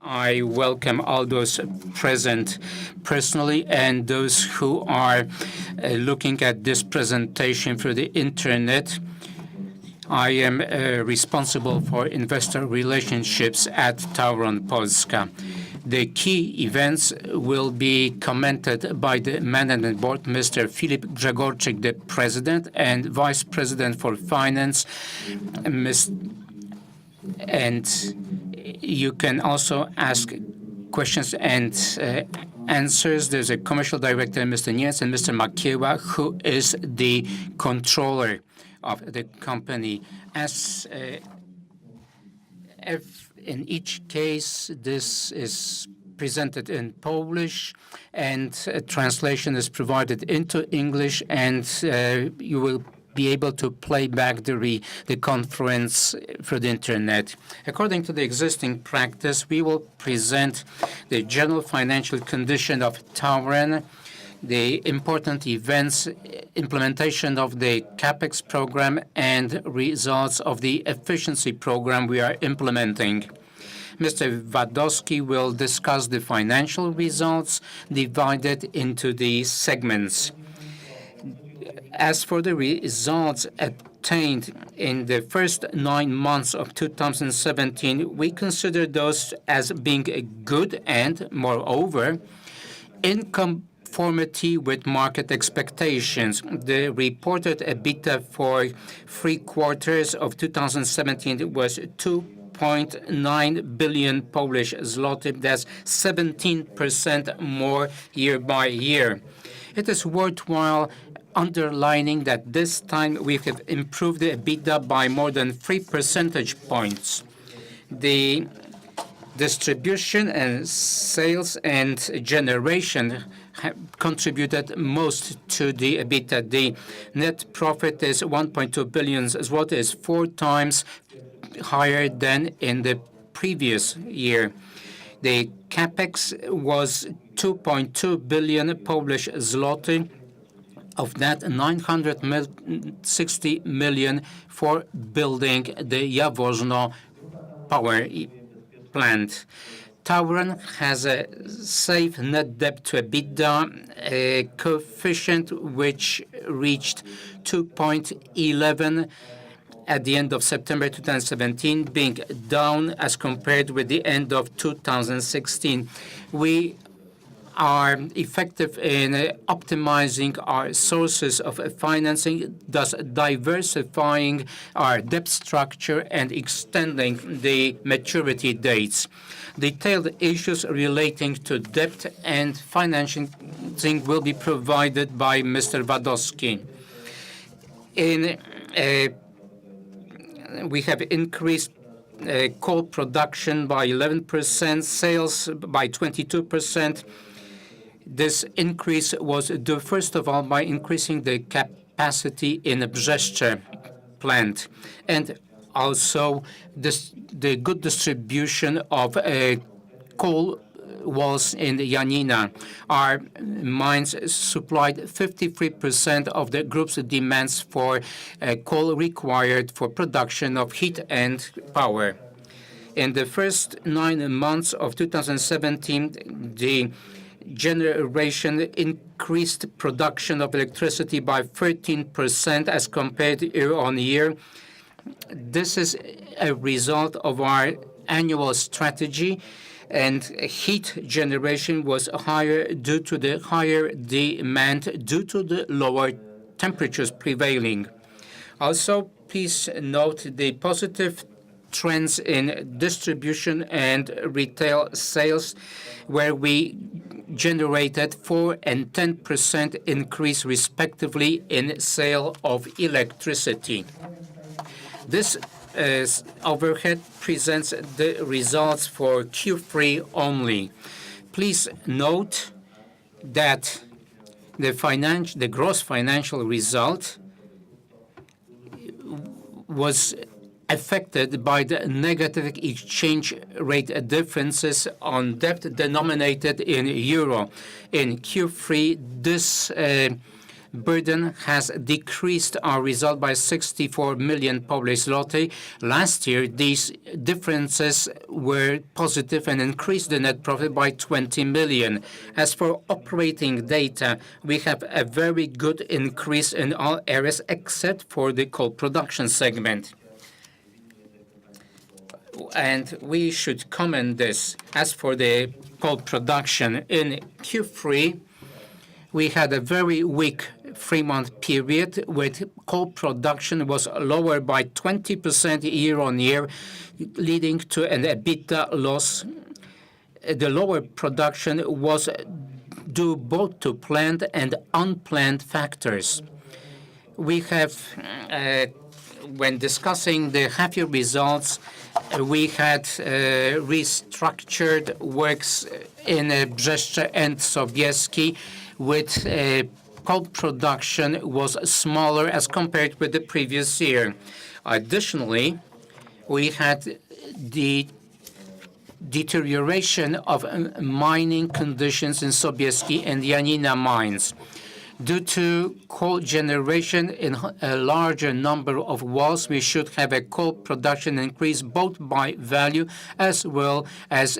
I welcome all those present personally and those who are looking at this presentation through the internet. I am responsible for investor relationships at TAURON Polska. The key events will be commented by the Management Board, Mr. Filip Grzegorczyk, the President, and Vice President for Finance, and you can also ask questions and answers. There's a commercial director, Mr. Nies, and Mr. Makieła, who is the controller of the company. As if in each case, this is presented in Polish, and a translation is provided into English, and you will be able to play back the conference through the internet. According to the existing practice, we will present the general financial condition of TAURON, the important events, implementation of the CAPEX program, and results of the efficiency program we are implementing. Mr. Wadowski will discuss the financial results divided into the segments. As for the results obtained in the first 9 months of 2017, we consider those as being good and, moreover, in conformity with market expectations. The reported EBITDA for 3 quarters of 2017 was 2.9 billion Polish zloty. That's 17% more year by year. It is worthwhile underlining that this time we have improved the EBITDA by more than 3 percentage points. The distribution and sales and generation have contributed most to the EBITDA. The net profit is 1.2 billion zloty, is 4 times higher than in the previous year. The CAPEX was 2.2 billion Polish zloty. Of that, 960 million for building the Jaworzno power plant. TAURON has a safe net debt to EBITDA coefficient which reached 2.11 at the end of September 2017, being down as compared with the end of 2016. We are effective in optimizing our sources of financing, thus diversifying our debt structure and extending the maturity dates. Detailed issues relating to debt and financing will be provided by Mr. Wadowski. We have increased coal production by 11%, sales by 22%. This increase was due, first of all, by increasing the capacity in the Brzeszcze plant, and also the good distribution of coal was in Janina. Our mines supplied 53% of the group's demands for coal required for production of heat and power. In the first 9 months of 2017, the generation increased production of electricity by 13% as compared year on year. This is a result of our annual strategy, and heat generation was higher due to the higher demand due to the lower temperatures prevailing. Also, please note the positive trends in distribution and retail sales, where we generated 4% and 10% increase respectively in sale of electricity. This overhead presents the results for Q3 only. Please note that the gross financial result was affected by the negative exchange rate differences on debt denominated in euro. In Q3, this burden has decreased our result by 64 million Polish zloty. Last year, these differences were positive and increased the net profit by 20 million. As for operating data, we have a very good increase in all areas except for the coal production segment. And we should comment this. As for the coal production, in Q3, we had a very weak 3-month period with coal production was lower by 20% year-on-year, leading to an EBITDA loss. The lower production was due both to planned and unplanned factors. We have, when discussing the half-year results, we had restructured works in Brzeszcze and Sobieski, with coal production was smaller as compared with the previous year. Additionally, we had the deterioration of mining conditions in Sobieski and Janina mines. Due to coal generation in a larger number of walls, we should have a coal production increase both by value as well as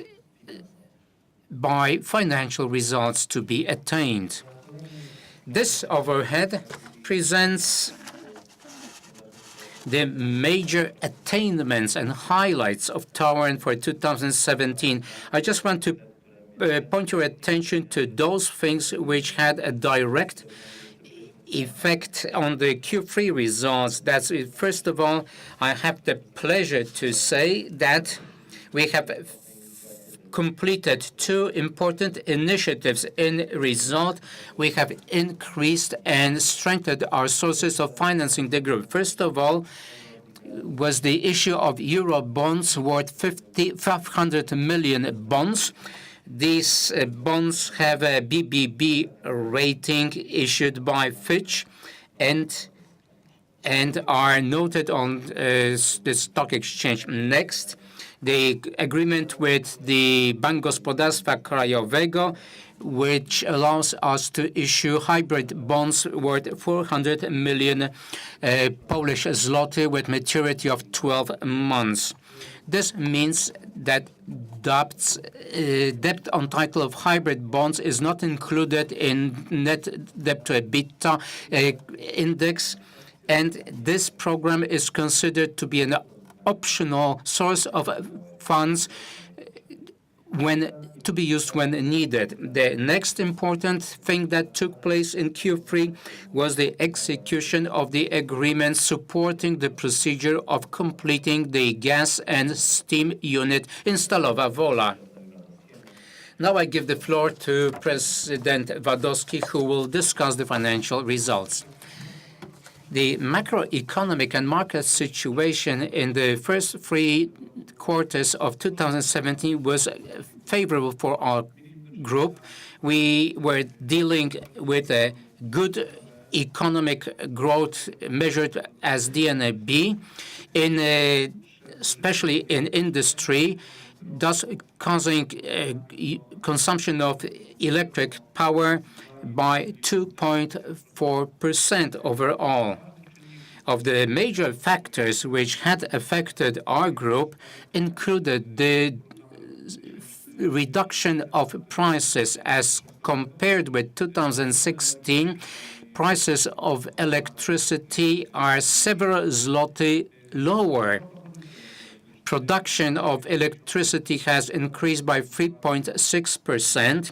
by financial results to be attained. This overhead presents the major attainments and highlights of TAURON for 2017. I just want to point your attention to those things which had a direct effect on the Q3 results. That's it. First of all, I have the pleasure to say that we have completed 2 important initiatives. In result, we have increased and strengthened our sources of financing the group. First of all, was the issue of euro bonds worth 500 million bonds. These bonds have a BBB rating issued by Fitch and are noted on the stock exchange. Next, the agreement with the Bank Gospodarstwa Krajowego, which allows us to issue hybrid bonds worth 400 million Polish zloty with maturity of 12 months. This means that debt on title of hybrid bonds is not included in net debt to EBITDA index, and this program is considered to be an optional source of funds to be used when needed. The next important thing that took place in Q3 was the execution of the agreement supporting the procedure of completing the gas and steam unit in Stalowa Wola. Now I give the floor to President Wadowski, who will discuss the financial results. The macroeconomic and market situation in the first 3 quarters of 2017 was favorable for our group. We were dealing with a good economic growth measured as DNB, especially in industry, thus causing consumption of electric power by 2.4% overall. Of the major factors which had affected our group included the reduction of prices as compared with 2016. Prices of electricity are several zloty lower. Production of electricity has increased by 3.6%.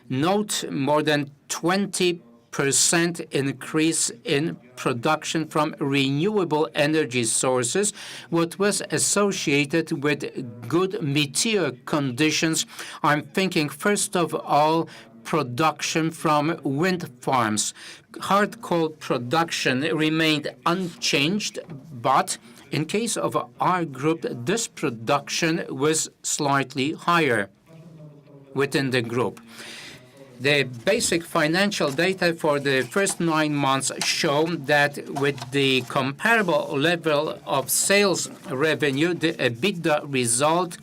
Note more than 20% increase in production from renewable energy sources, what was associated with good meteor conditions. I'm thinking first of all production from wind farms. Hard coal production remained unchanged, but in case of our group, this production was slightly higher within the group. The basic financial data for the first 9 months show that with the comparable level of sales revenue, the EBITDA result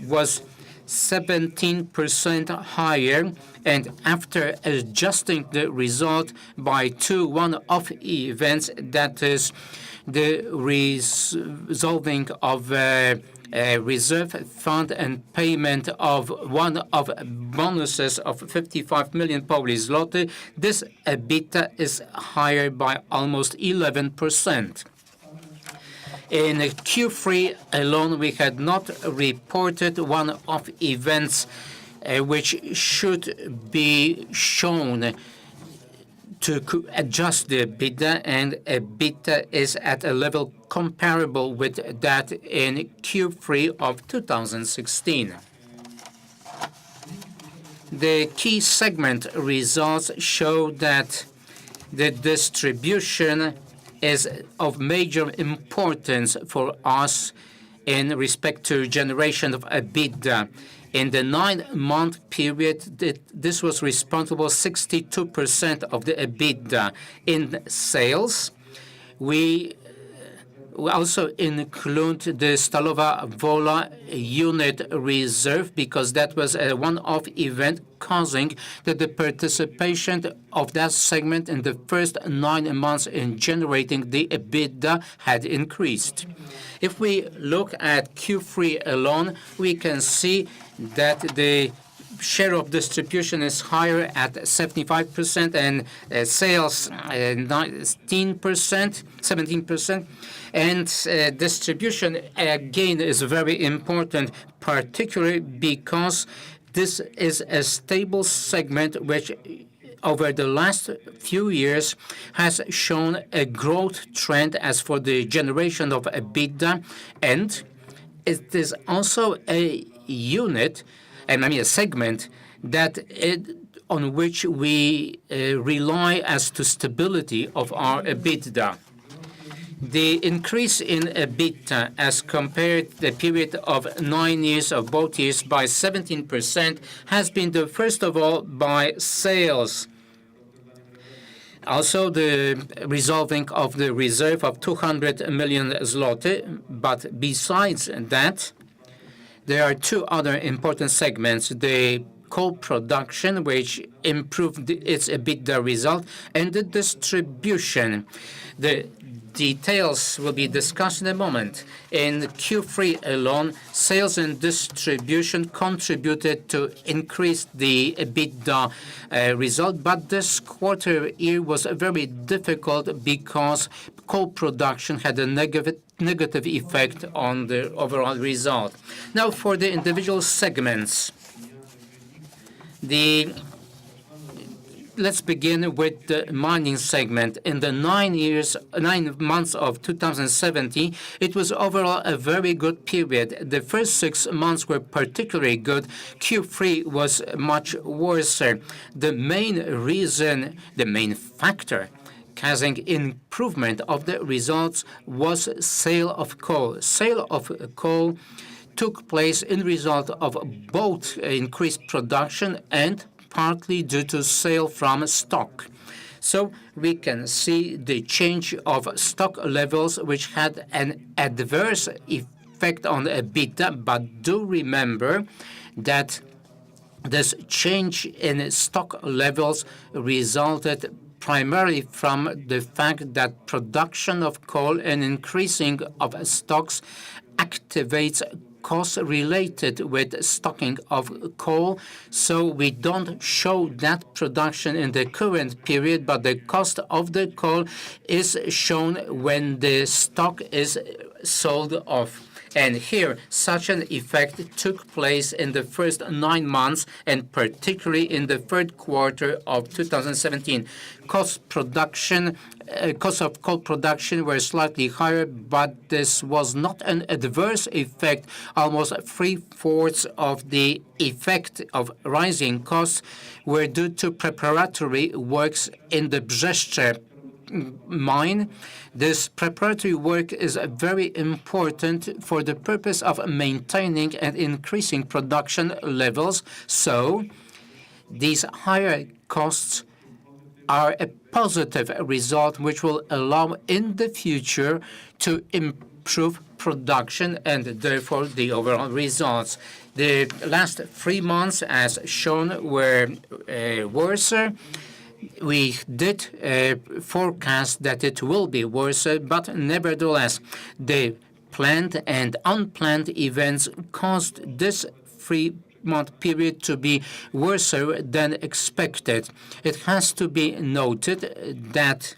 was 17% higher, and after adjusting the result by two one-off events, that is the resolving of a reserve fund and payment of one-off bonuses of 55 million Polish zloty, this EBITDA is higher by almost 11%. In Q3 alone, we had not reported one-off events which should be shown to adjust the EBITDA, and EBITDA is at a level comparable with that in Q3 of 2016. The key segment results show that the distribution is of major importance for us in respect to generation of EBITDA. In the 9-month period, this was responsible 62% of the EBITDA. In sales, we also include the Stalowa Wola unit reserve because that was a one-off event causing that the participation of that segment in the first 9 months in generating the EBITDA had increased. If we look at Q3 alone, we can see that the share of distribution is higher at 75% and sales 17%. And distribution, again, is very important, particularly because this is a stable segment which over the last few years has shown a growth trend as for the generation of EBITDA, and it is also a unit, a segment that on which we rely as to stability of our EBITDA. The increase in EBITDA as compared to the period of 9 years of both years by 17% has been first of all by sales. Also, the resolving of the reserve of 200 million zloty. But besides that, there are two other important segments: the coal production, which improved its EBITDA result, and the distribution. The details will be discussed in a moment. In Q3 alone, sales and distribution contributed to increase the EBITDA result, but this quarter year was very difficult because coal production had a negative effect on the overall result. Now, for the individual segments, let's begin with the mining segment. In the 9 months of 2017, it was overall a very good period. The first 6 months were particularly good. Q3 was much worse. The main reason, the main factor causing improvement of the results was sale of coal. Sale of coal took place in result of both increased production and partly due to sale from stock. So we can see the change of stock levels, which had an adverse effect on EBITDA. But do remember that this change in stock levels resulted primarily from the fact that production of coal and increasing of stocks activates costs related with stocking of coal. So we don't show that production in the current period, but the cost of the coal is shown when the stock is sold off. And here, such an effect took place in the first 9 months, and particularly in the third quarter of 2017. Costs of coal production were slightly higher, but this was not an adverse effect. Almost 3/4 of the effect of rising costs were due to preparatory works in the Brzeszcze mine. This preparatory work is very important for the purpose of maintaining and increasing production levels. So these higher costs are a positive result which will allow in the future to improve production and therefore the overall results. The last 3 months, as shown, were worse. We did forecast that it will be worse, but nevertheless, the planned and unplanned events caused this 3-month period to be worse than expected. It has to be noted that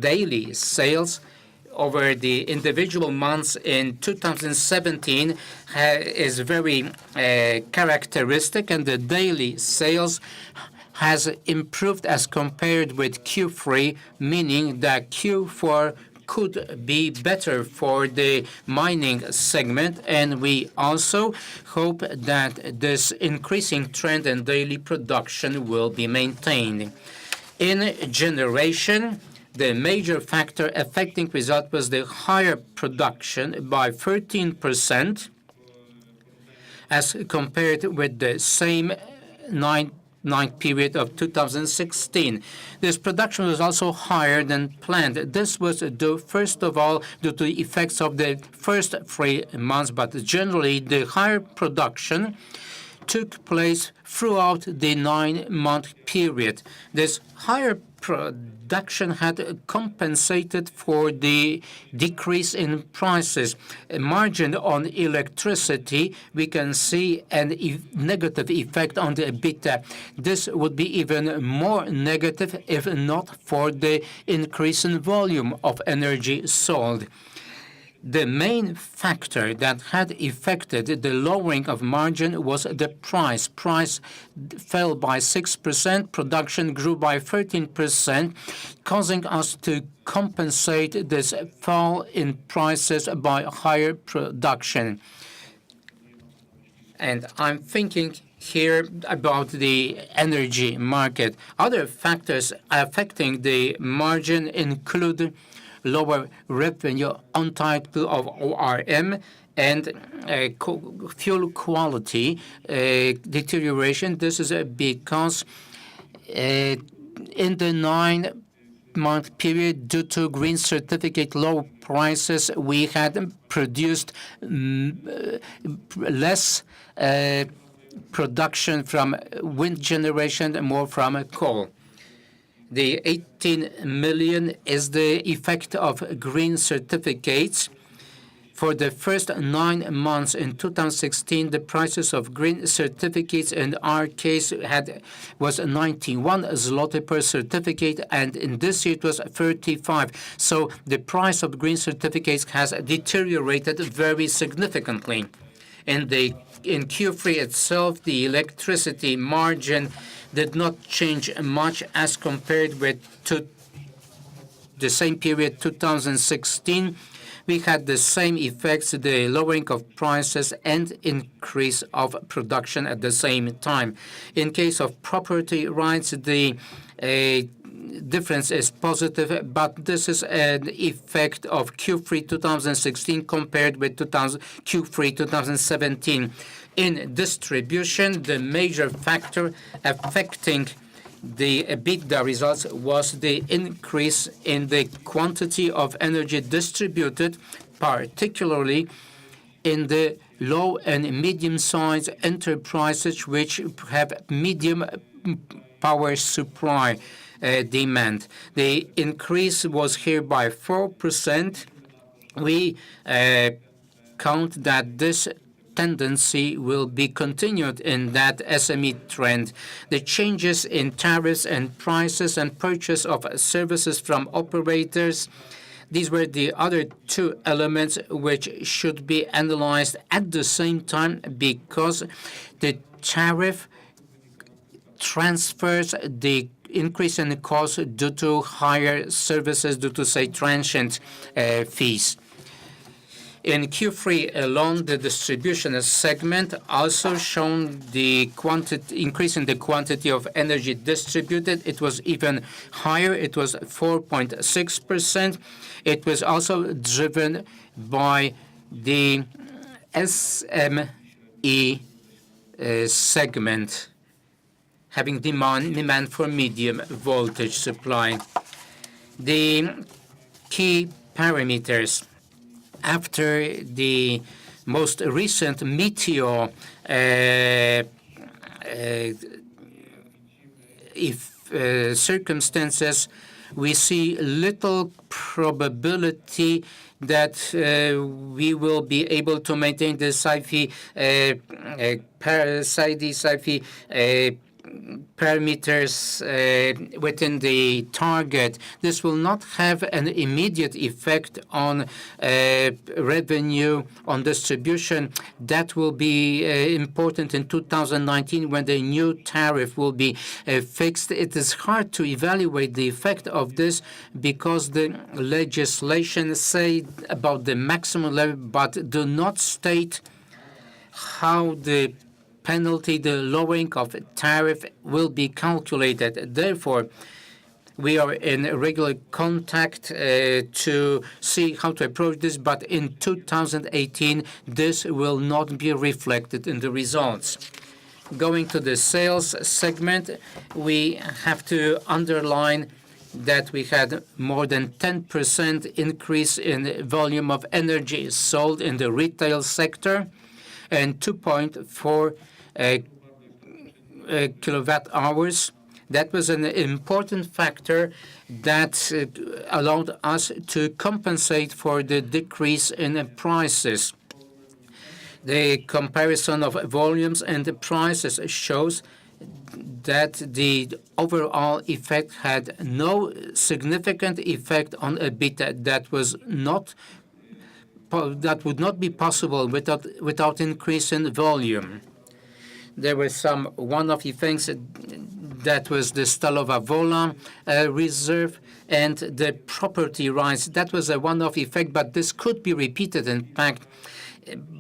daily sales over the individual months in 2017 is very characteristic, and the daily sales has improved as compared with Q3, meaning that Q4 could be better for the mining segment, and we also hope that this increasing trend in daily production will be maintained. In generation, the major factor affecting result was the higher production by 13% as compared with the same ninth period of 2016. This production was also higher than planned. This was due, first of all, due to the effects of the first 3 months, but generally the higher production took place throughout the 9-month period. This higher production had compensated for the decrease in prices. A margin on electricity, we can see a negative effect on the EBITDA. This would be even more negative if not for the increase in volume of energy sold. The main factor that had affected the lowering of margin was the price. Price fell by 6%, production grew by 13%, causing us to compensate this fall in prices by higher production. And I'm thinking here about the energy market. Other factors affecting the margin include lower revenue on title of ORM and fuel quality deterioration. This is because in the 9-month period, due to green certificate low prices, we had produced less production from wind generation and more from coal. The 18 million is the effect of green certificates. For the first 9 months in 2016, the prices of green certificates in our case was 91 zloty per certificate, and in this year it was 35. So the price of green certificates has deteriorated very significantly. In Q3 itself, the electricity margin did not change much as compared with the same period 2016. We had the same effects, the lowering of prices and increase of production at the same time. In case of property rights, the difference is positive, but this is an effect of Q3 2016 compared with Q3 2017. In distribution, the major factor affecting the EBITDA results was the increase in the quantity of energy distributed, particularly in the low and medium-sized enterprises which have medium power supply demand. The increase was here by 4%. We count that this tendency will be continued in that SME trend. The changes in tariffs and prices and purchase of services from operators, these were the other 2 elements which should be analyzed at the same time, because the tariff transfers the increase in the cost due to higher services, due to, say, transient fees. In Q3 alone, the distribution segment also shown the increase in the quantity of energy distributed. It was even higher. It was 4.6%. It was also driven by the SME segment, having demand for medium voltage supply. The key parameters after the most recent meteor circumstances, we see little probability that we will be able to maintain the SAIFI parameters within the target. This will not have an immediate effect on revenue, on distribution. That will be important in 2019 when the new tariff will be fixed. It is hard to evaluate the effect of this because the legislation say about the maximum level, but do not state how the penalty, the lowering of tariff will be calculated. Therefore, we are in regular contact to see how to approach this, but in 2018, this will not be reflected in the results. Going to the sales segment, we have to underline that we had more than 10% increase in volume of energy sold in the retail sector and 2.4 kilowatt hours. That was an important factor that allowed us to compensate for the decrease in prices. The comparison of volumes and the prices shows that the overall effect had no significant effect on EBITDA. That would not be possible without increase in volume. There were some one-off effects. That was the Stalowa Wola reserve and the property rights. That was a one-off effect, but this could be repeated, in fact,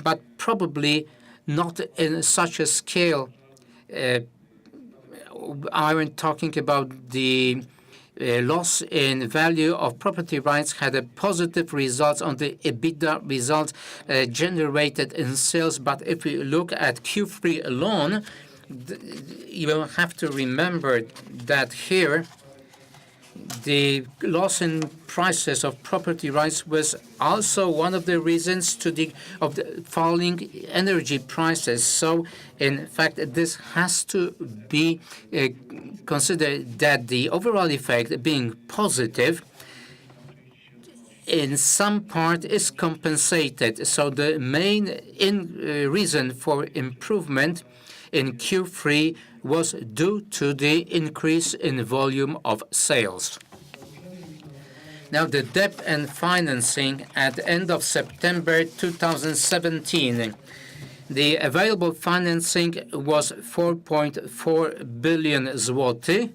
but probably not in such a scale. I'm talking about the loss in value of property rights had a positive result on the EBITDA results generated in sales. But if we look at Q3 alone, you will have to remember that here the loss in prices of property rights was also one of the reasons of the falling energy prices. So, in fact, this has to be considered that the overall effect being positive in some part is compensated. So the main reason for improvement in Q3 was due to the increase in volume of sales. Now, the debt and financing at the end of September 2017, the available financing was 4.4 billion zloty.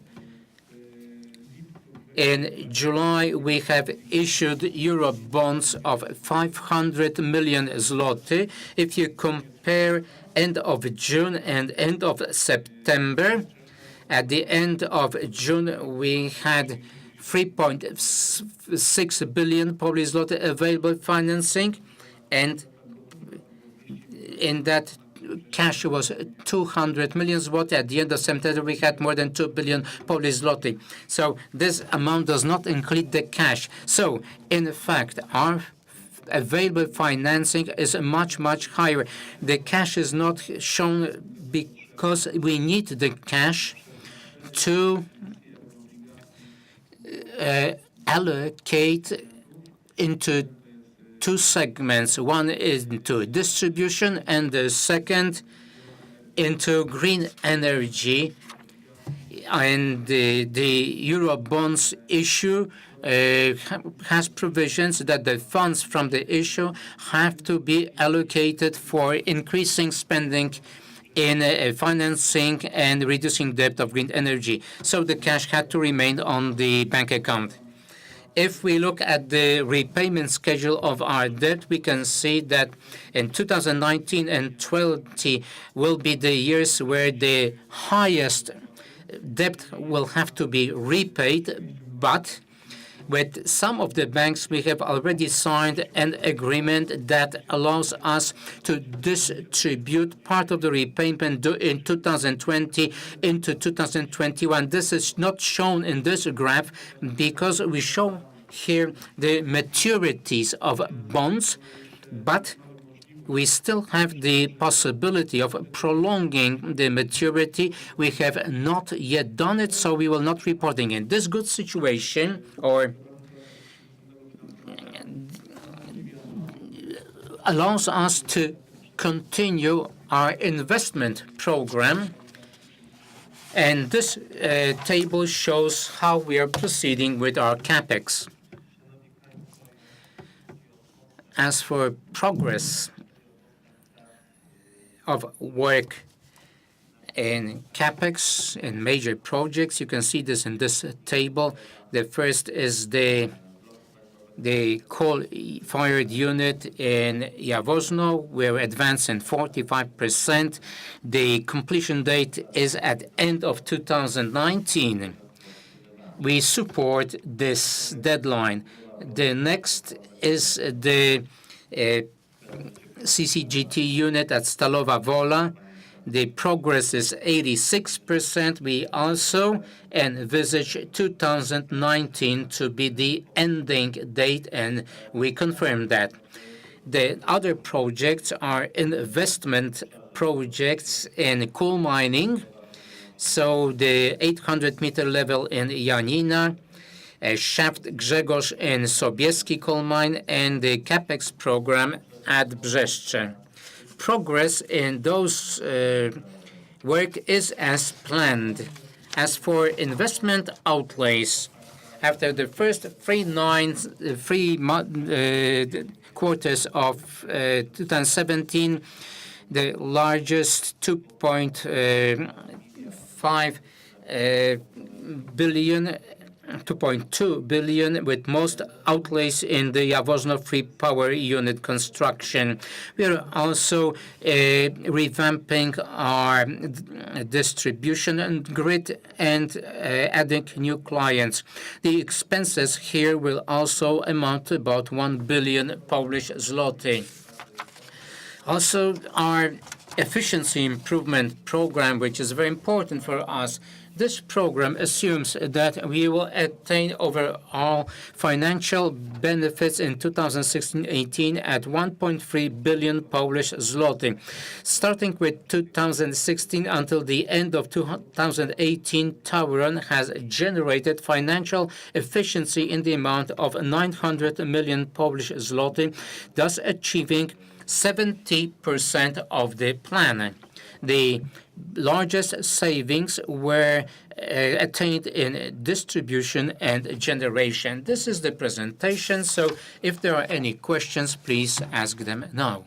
In July, we have issued euro bonds of 500 million zloty. If you compare end of June and end of September, at the end of June, we had 3.6 billion Polish zloty available financing, and in that cash was 200 million zloty. At the end of September, we had more than 2 billion Polish zloty. So this amount does not include the cash. So, in fact, our available financing is much, much higher. The cash is not shown because we need the cash to allocate into two segments. One is into distribution and the second into green energy. And the Euro bonds issue has provisions that the funds from the issue have to be allocated for increasing spending in financing and reducing debt of green energy. So the cash had to remain on the bank account. If we look at the repayment schedule of our debt, we can see that in 2019 and 2020 will be the years where the highest debt will have to be repaid, but with some of the banks, we have already signed an agreement that allows us to distribute part of the repayment due in 2020 into 2021. This is not shown in this graph because we show here the maturities of bonds but we still have the possibility of prolonging the maturity. We have not yet done it, so we will not reporting it. This good situation or allows us to continue our investment program, and this table shows how we are proceeding with our capex. As for progress of work in capex in major projects, you can see this in this table. The first is the coal-fired unit in Jaworzno. We're advancing 45%. The completion date is at end of 2019. We support this deadline. The next is the CCGT unit at Stalowa Wola. The progress is 86%. We also envisage 2019 to be the ending date, and we confirm that. The other projects are investment projects in coal mining. So the 800-meter level in Janina, shaft Grzegorz in Sobieski coal mine, and the capex program at Brzeszcze. Progress in those work is as planned. As for investment outlays, after the first three quarters of 2017, the largest 2.5 billion 2.2 billion, with most outlays in the Jaworzno free power unit construction. We are also revamping our distribution and grid and adding new clients. The expenses here will also amount to about 1 billion Polish zloty. Also, our efficiency improvement program, which is very important for us. This program assumes that we will attain overall financial benefits in 2016-18 at 1.3 billion Polish zloty. Starting with 2016 until the end of 2018, TAURON has generated financial efficiency in the amount of 900 million Polish zloty, thus achieving 70% of the plan. The largest savings were attained in distribution and generation. This is the presentation, so if there are any questions, please ask them now.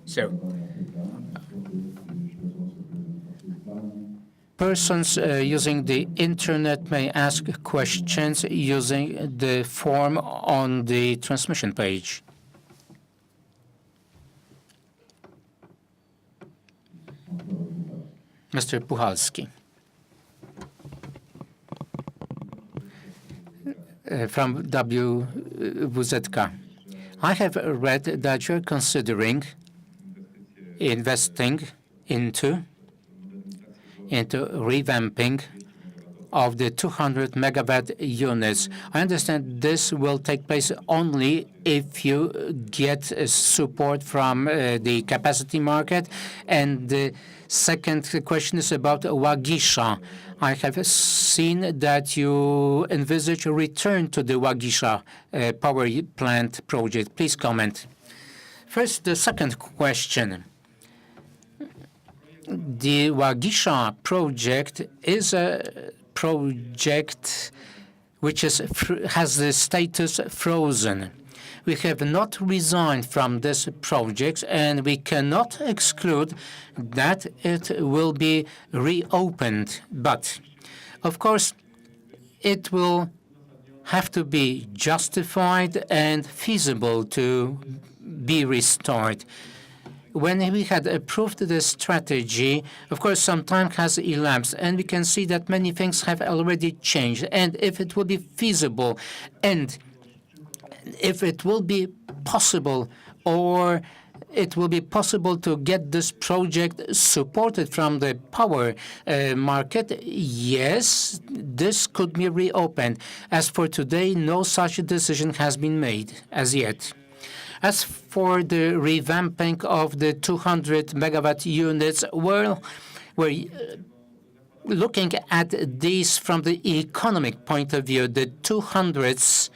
So, persons using the internet may ask questions using the form on the transmission page. Mr. Puchalski. From WWZK. I have read that you're considering investing into revamping of the 200 megawatt units. I understand this will take place only if you get support from the capacity market. And the second question is about Łagisza. I have seen that you envisage a return to the Łagisza power plant project. Please comment. First, the second question. The Łagisza project is a project which has the status frozen. We have not resigned from this project, and we cannot exclude that it will be reopened. But, of course, it will have to be justified and feasible to be restored. When we had approved the strategy, of course, some time has elapsed, and we can see that many things have already changed. And if it will be feasible, and if it will be possible, or it will be possible to get this project supported from the power market, yes, this could be reopened. As for today, no such decision has been made as yet. As for the revamping of the 200 megawatt units, well, we're looking at these from the economic point of view. The 200s,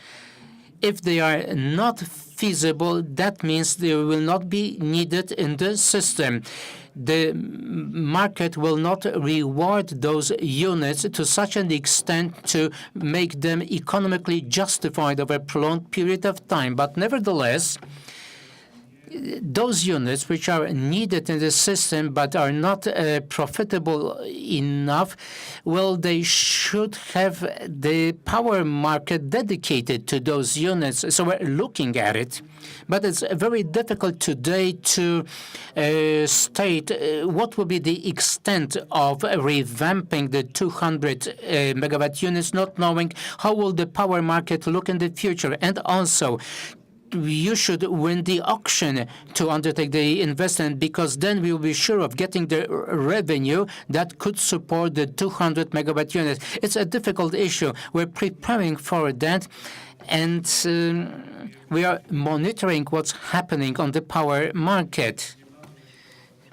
if they are not feasible, that means they will not be needed in the system. The market will not reward those units to such an extent to make them economically justified over a prolonged period of time. But nevertheless, those units which are needed in the system but are not profitable enough, well, they should have the power market dedicated to those units. So we're looking at it. But it's very difficult today to state what will be the extent of revamping the 200 megawatt units, not knowing how will the power market look in the future. And also, you should win the auction to undertake the investment, because then we will be sure of getting the revenue that could support the 200 megawatt units. It's a difficult issue. We're preparing for that, and we are monitoring what's happening on the power market.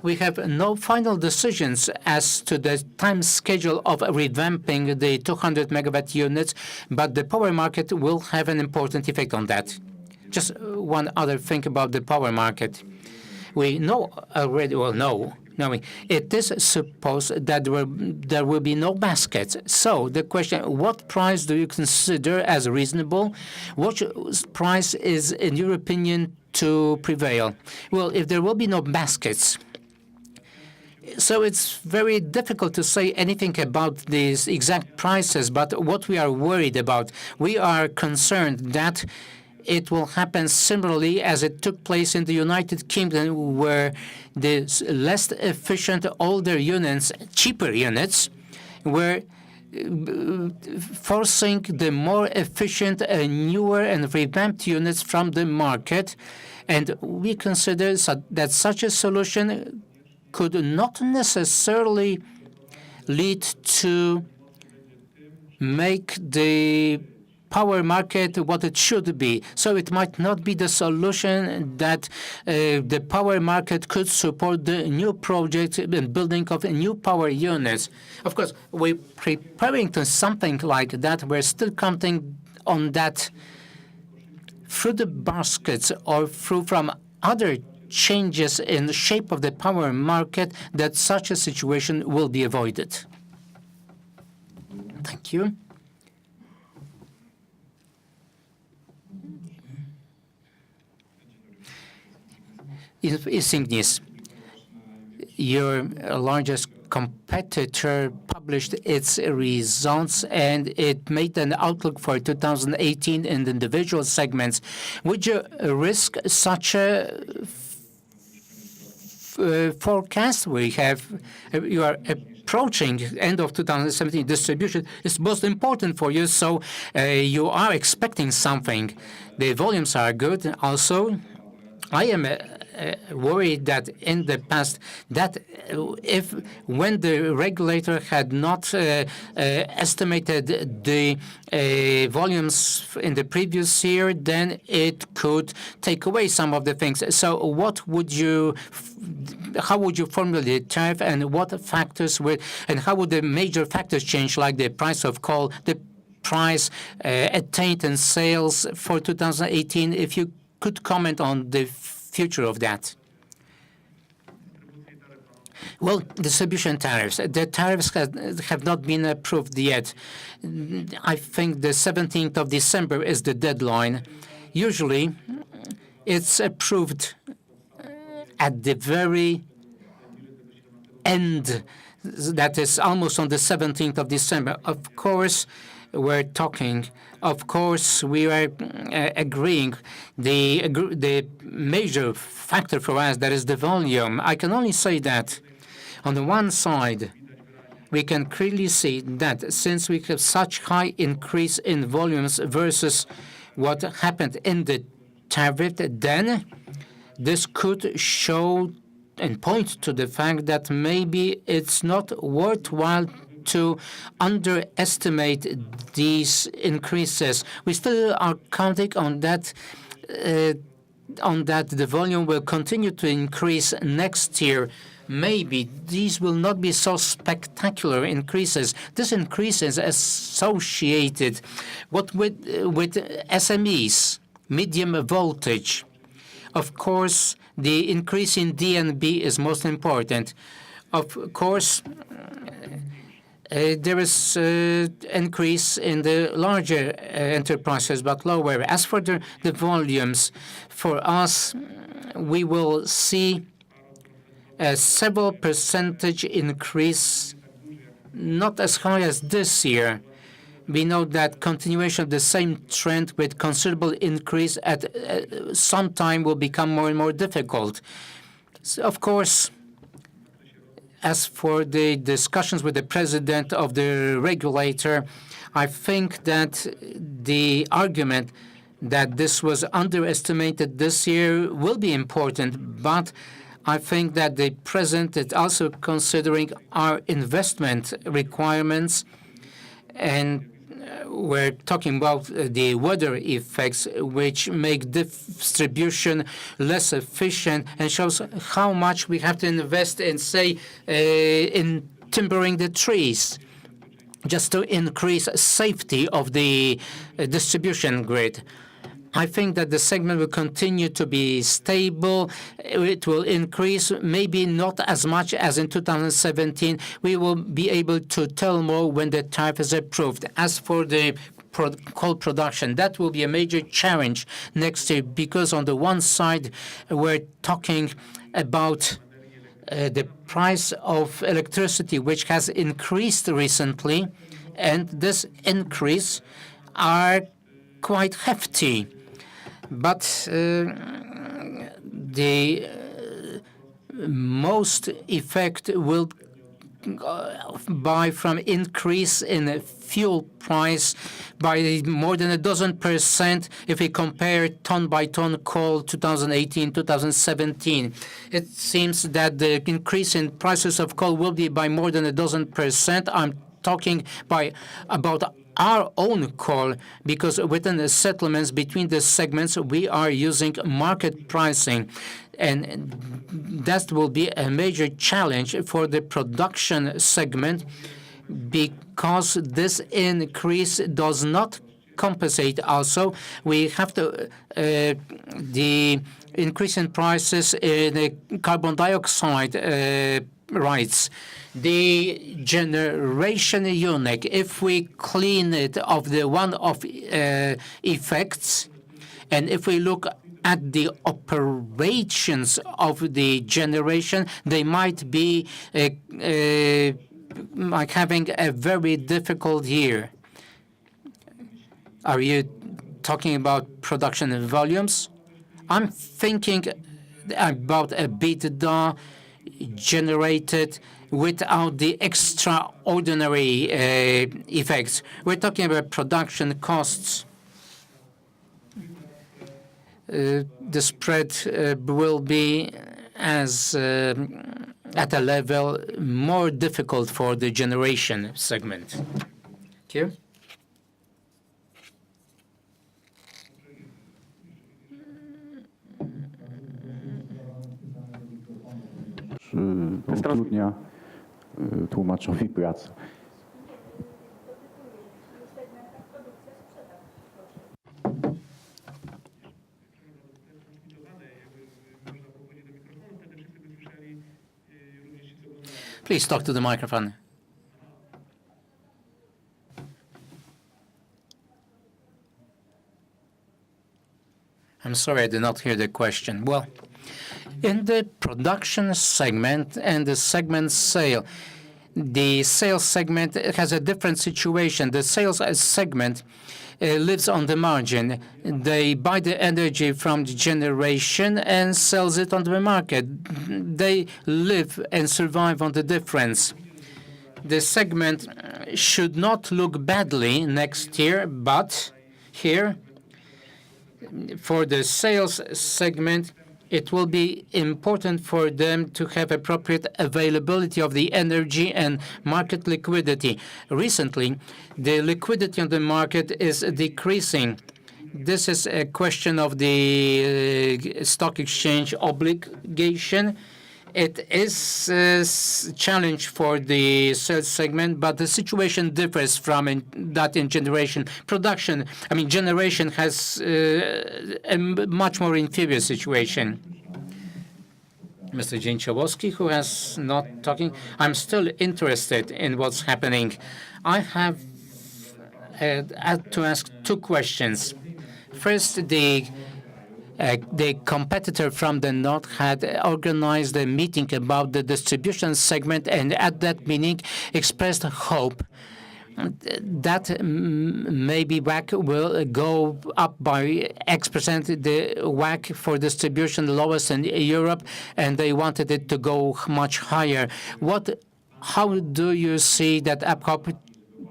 We have no final decisions as to the time schedule of revamping the 200 megawatt units, but the power market will have an important effect on that. Just one other thing about the power market. We know already, well, knowing it is supposed that there will be no baskets. So the question, what price do you consider as reasonable? What price is, in your opinion, to prevail? Well, if there will be no baskets, so it's very difficult to say anything about these exact prices, but what we are worried about, we are concerned that it will happen similarly as it took place in the United Kingdom, where the less efficient older units, cheaper units, were forcing the more efficient, newer and revamped units from the market. And we consider that such a solution could not necessarily lead to make the power market what it should be. So it might not be the solution that the power market could support the new project and building of new power units. Of course, we're preparing to something like that. We're still counting on that through the baskets or through from other changes in the shape of the power market, that such a situation will be avoided. Thank you. Insignis, your largest competitor published its results and it made an outlook for 2018 in the individual segments. Would you risk such a forecast? You are approaching end of 2017. Distribution is most important for you, so you are expecting something. The volumes are good. Also, I am worried that in the past, that when the regulator had not estimated the volumes in the previous year, then it could take away some of the things. So how would you formulate tariff, and what factors and how would the major factors change, like the price of coal, the price attained in sales for 2018? If you could comment on the future of that. Well, distribution tariffs. The tariffs have not been approved yet. I think the 17th of December is the deadline. Usually, it's approved at the very end. That is almost on the 17th of December. Of course, we're talking. Of course, we are agreeing. The major factor for us, that is the volume. I can only say that on the one side, we can clearly see that since we have such high increase in volumes versus what happened in the tariff, then This could show and point to the fact that maybe it's not worthwhile to underestimate these increases. We still are counting on that the volume will continue to increase next year. Maybe these will not be so spectacular increases. This increase is associated with SMEs, medium voltage. Of course, the increase in DNB is most important. Of course, there is increase in the larger enterprises, but lower. As for the volumes, for us, we will see a several percentage increase, not as high as this year. We know that continuation of the same trend with considerable increase at some time will become more and more difficult. So of course, as for the discussions with the president of the regulator, I think that the argument that this was underestimated this year will be important, but I think that the president is also considering our investment requirements, and we're talking about the weather effects, which make distribution less efficient and shows how much we have to invest in, say, in timbering the trees, just to increase safety of the distribution grid. I think that the segment will continue to be stable. It will increase, maybe not as much as in 2017. We will be able to tell more when the tariff is approved. As for the coal production, that will be a major challenge next year, because on the one side, we're talking about the price of electricity, which has increased recently, and this increase are quite hefty. But the most effect will buy from increase in fuel price by more than 12% if we compare ton by ton coal 2018, 2017. It seems that the increase in prices of coal will be by more than 12%. I'm talking about our own coal, because within the settlements between the segments, we are using market pricing. And that will be a major challenge for the production segment, because this increase does not compensate. Also, we have to the increase in prices in the carbon dioxide rights. The generation unit, if we clean it of the one-off effects, and if we look at the operations of the generation, they might be like having a very difficult year. Are you talking about production and volumes? I'm thinking about EBITDA generated without the extraordinary effects. We're talking about production costs. The spread will be as at a level more difficult for the generation segment. Thank you. Utrudnia tłumaczowi pracę. Please talk to the microphone. I'm sorry, I did not hear the question. Well, in the production segment and the segment sale, the sales segment has a different situation. The sales segment lives on the margin. They buy the energy from the generation and sells it on the market. They live and survive on the difference. The segment should not look badly next year, but here, for the sales segment, It will be important for them to have appropriate availability of the energy and market liquidity. Recently, the liquidity on the market is decreasing. This is a question of the stock exchange obligation. It is a challenge for the sales segment, but the situation differs from that in generation. Production, generation has a much more inferior situation. Mr. Dzięciołowski, who has not talking, I'm still interested in what's happening. I have had to ask two questions. First, the competitor from the north had organized a meeting about the distribution segment, and at that meeting expressed hope that maybe WACC will go up by X%, the WACC for distribution lowest in Europe, and they wanted it to go much higher. How do you see that APCOP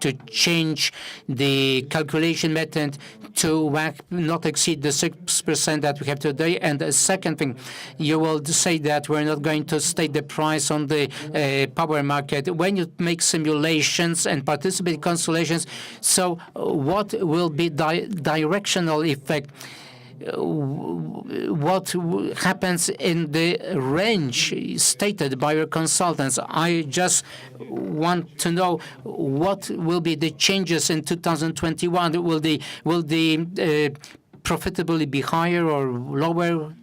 to change the calculation method to WACC not exceed the 6% that we have today? And the second thing, you will say that we're not going to state the price on the power market. When you make simulations and participate in constellations, so what will be directional effect? What happens in the range stated by your consultants? I just want to know what will be the changes in 2021. Will the profitability be higher or lower?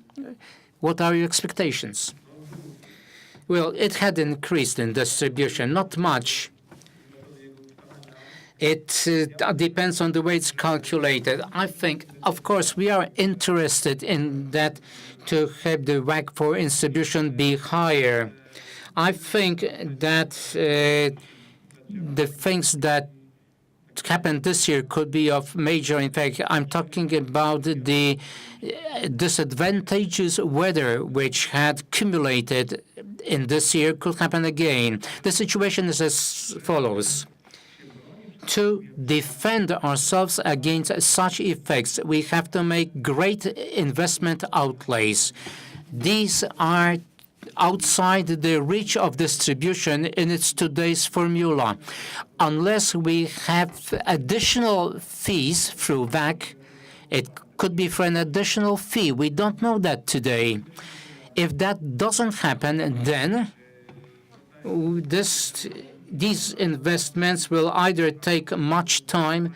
What are your expectations? Well, it had increased in distribution, not much. It depends on the way it's calculated. I think, of course, we are interested in that to have the WACC for distribution be higher. I think that the things that happened this year could be of major impact. I'm talking about the disadvantageous weather which had accumulated in this year could happen again. The situation is as follows. To defend ourselves against such effects, we have to make great investment outlays. These are outside the reach of distribution in its today's formula. Unless we have additional fees through WACC, it could be for an additional fee. We don't know that today. If that doesn't happen, then these investments will either take much time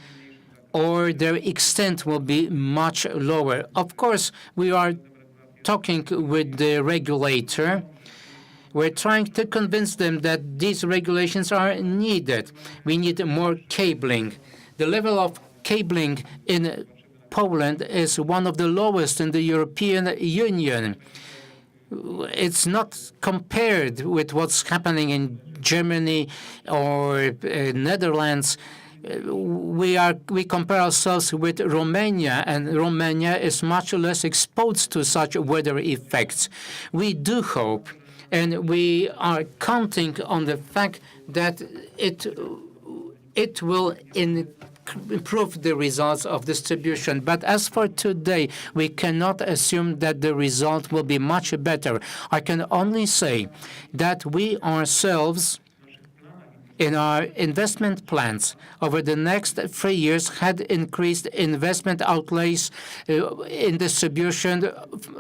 or their extent will be much lower. Of course, we are talking with the regulator. We're trying to convince them that these regulations are needed. We need more cabling. The level of cabling in Poland is one of the lowest in the European Union. It's not compared with what's happening in Germany or Netherlands. We compare ourselves with Romania, and Romania is much less exposed to such weather effects. We do hope, and we are counting on the fact that it will improve the results of distribution. But as for today, we cannot assume that the result will be much better. I can only say that we ourselves, in our investment plans over the next 3 years, had increased investment outlays in distribution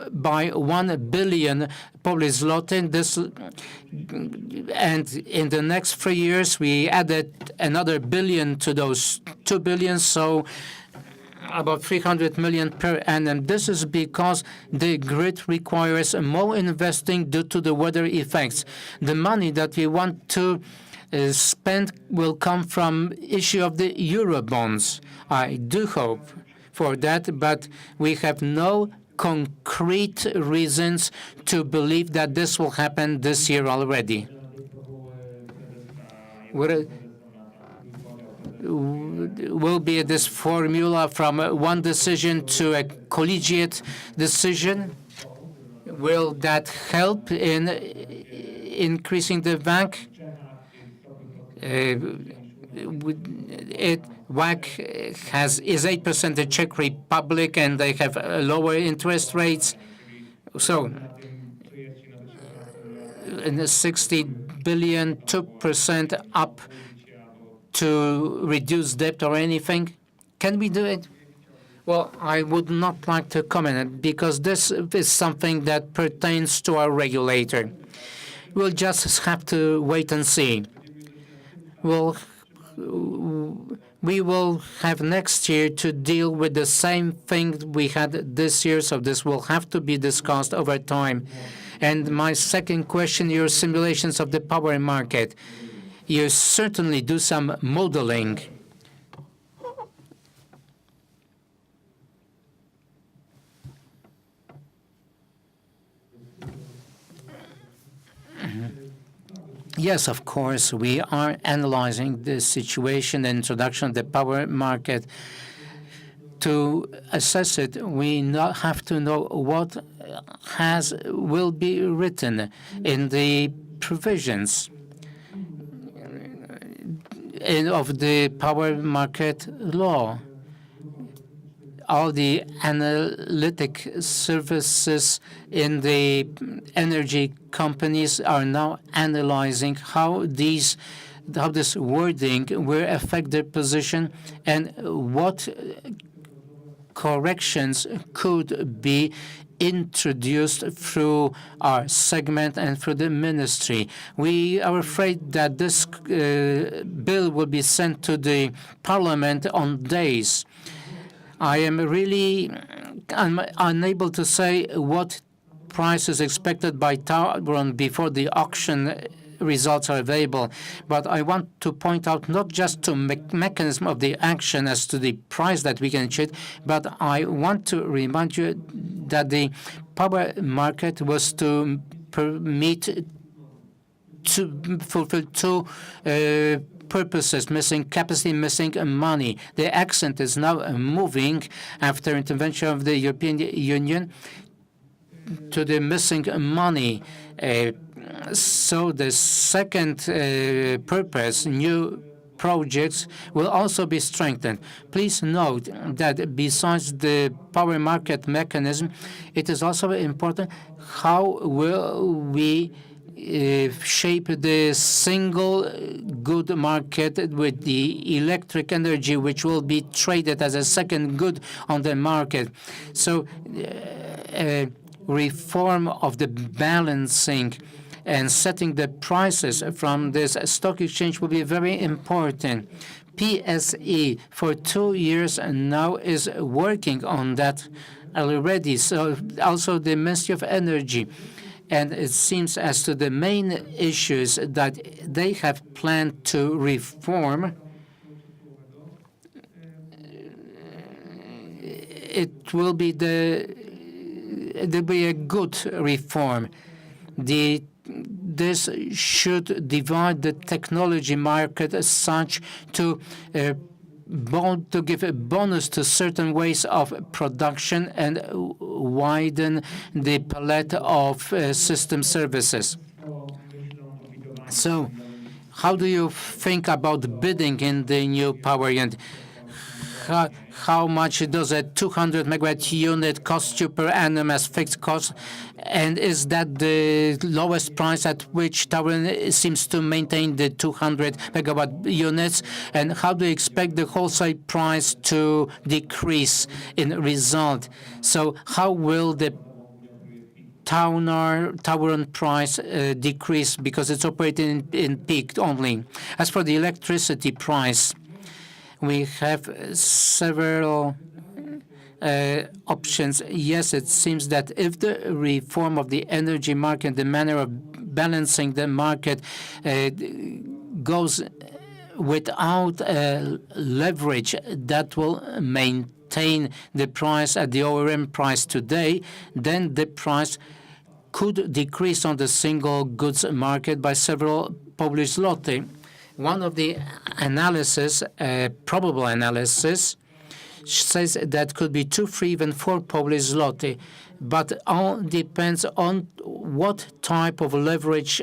by 1 billion Polish zloty. And in the next 3 years, we added another billion to those 2 billion, so about 300 million per annum. This is because the grid requires more investing due to the weather effects. The money that we want to spend will come from issue of the euro bonds. I do hope for that, but we have no concrete reasons to believe that this will happen this year already. Will be this formula from one decision to a collegiate decision? Will that help in increasing the WACC? WACC is 8% in the Czech Republic, and they have lower interest rates. So in the 60 billion, 2% up to reduce debt or anything? Can we do it? Well, I would not like to comment on it because this is something that pertains to our regulator. We'll just have to wait and see. We will have next year to deal with the same thing we had this year, so this will have to be discussed over time. And my second question, your simulations of the power market. You certainly do some modeling. Yes, of course, we are analyzing the situation, the introduction of the power market. To assess it, we have to know what will be written in the provisions of the power market law. All the analytic services in the energy companies are now analyzing how this wording will affect their position and what corrections could be introduced through our segment and through the ministry. We are afraid that this bill will be sent to the parliament on days. I am really unable to say what price is expected by TAURON before the auction results are available. But I want to point out not just to mechanism of the action as to the price that we can achieve, but I want to remind you that the power market was to permit to fulfill two purposes: missing capacity, missing money. The accent is now moving after intervention of the European Union to the missing money. So the second purpose, new projects, will also be strengthened. Please note that besides the power market mechanism, it is also important how will we shape the single good market with the electric energy, which will be traded as a second good on the market. So reform of the balancing and setting the prices from this stock exchange will be very important. PSE for 2 years and now is working on that already. So also the Ministry of Energy. And it seems as to the main issues that they have planned to reform, it will be a good reform. This should divide the technology market as such to give a bonus to certain ways of production and widen the palette of system services. So how do you think about bidding in the new power unit? How much does a 200 megawatt unit cost you per annum as fixed cost? And is that the lowest price at which TAURON seems to maintain the 200 megawatt units? And how do you expect the wholesale price to decrease in result? So how will the TAURON price decrease because it's operating in peak only? As for the electricity price, we have several options. Yes, it seems that if the reform of the energy market, the manner of balancing the market goes without leverage that will maintain the price at the ORM price today, then the price could decrease on the single goods market by several Polish zloty. One of the analysis, probable analysis, says that could be 2, 3, even 4 Polish zloty, but all depends on what type of leverage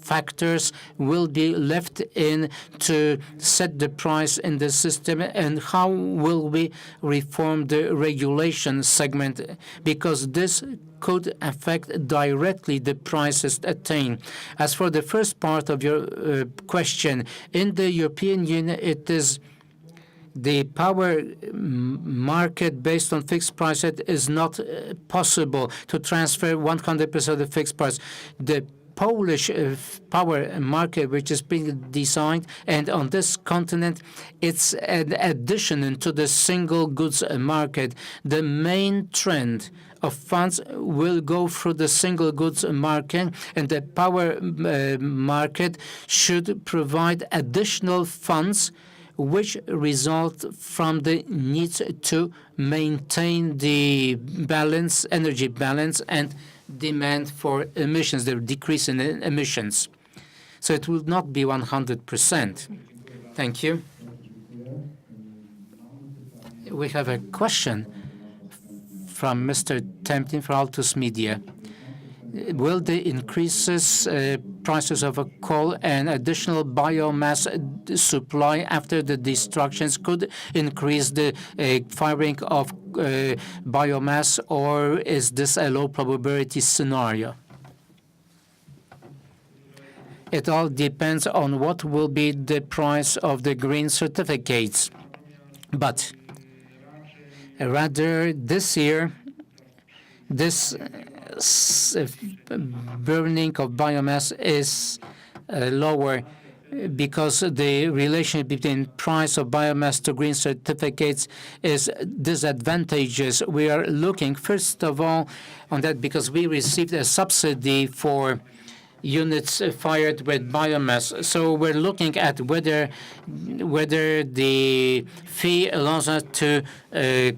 factors will be left in to set the price in the system, and how will we reform the regulation segment, because this could affect directly the prices attained. As for the first part of your question, in the European Union, it is the power market based on fixed price. It is not possible to transfer 100% of the fixed price. The Polish power market, which is being designed, and on this continent, it's an addition to the single goods market. The main trend of funds will go through the single goods market, and the power market should provide additional funds which result from the need to maintain the balance, energy balance, and demand for emissions, the decrease in emissions. So it will not be 100%. Thank you. We have a question from Mr. Temptin for Altus Media. Will the increases prices of coal and additional biomass supply after the destructions could increase the firing of biomass, or is this a low probability scenario? It all depends on what will be the price of the green certificates. But rather this year, this burning of biomass is lower because the relation between price of biomass to green certificates is disadvantageous. We are looking, first of all, on that because we received a subsidy for units fired with biomass. So we're looking at whether the fee allows us to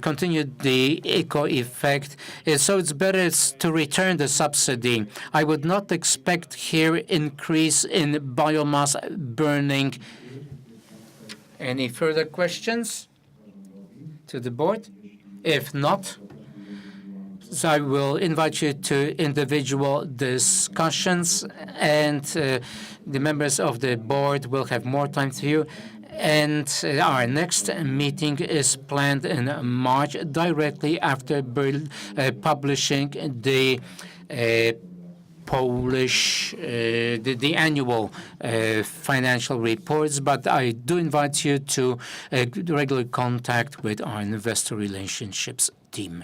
continue the eco effect. So it's better to return the subsidy. I would not expect here increase in biomass burning. Any further questions to the board? If not, so I will invite you to individual discussions, and the members of the board will have more time to you. And our next meeting is planned in March, directly after publishing the Polish, the annual financial reports. But I do invite you to regular contact with our investor relationships team.